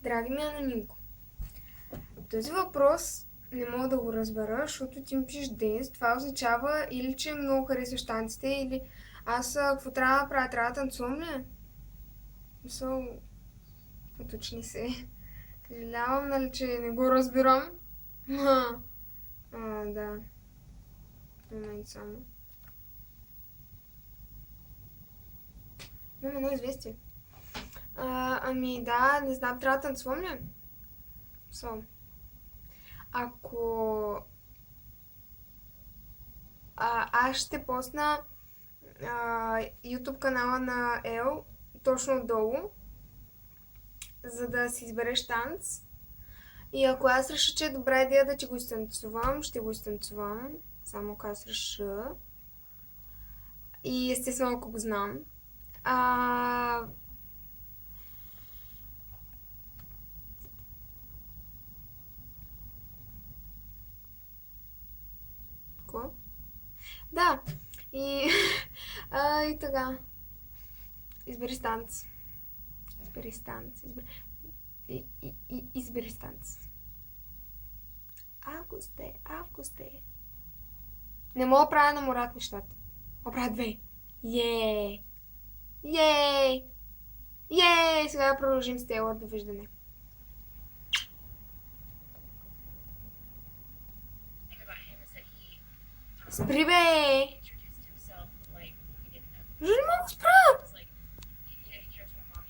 Драги ми анонимко, този въпрос не мога да го разбера, защото ти ми пишеш днес. Това означава или че много харесваш танците, или аз какво трябва да правя? Трябва да танцувам ли? Мисъл, уточни се. Съжалявам, нали, че не го разбирам. Да. Момент само. Имам едно известие. Ами да, не знам, трябва да танцувам ли? So, ако аз ще посна YouTube канала на Ел точно отдолу, за да си избереш танц. И ако аз реша, че е добра идея да ти го изтанцувам, ще го изтанцувам. Само ако аз реша. И естествено, ако го знам. А... Какво? Да. И... и така. Избери станц. Избери станц. Избери станц. Августе, августе. Не мога да правя на Мурат нещата. Мога да правя две. Ей! Ей! Ей! Сега да продължим с Тейлор. Довиждане. Спри бе! Вже не мога да спра!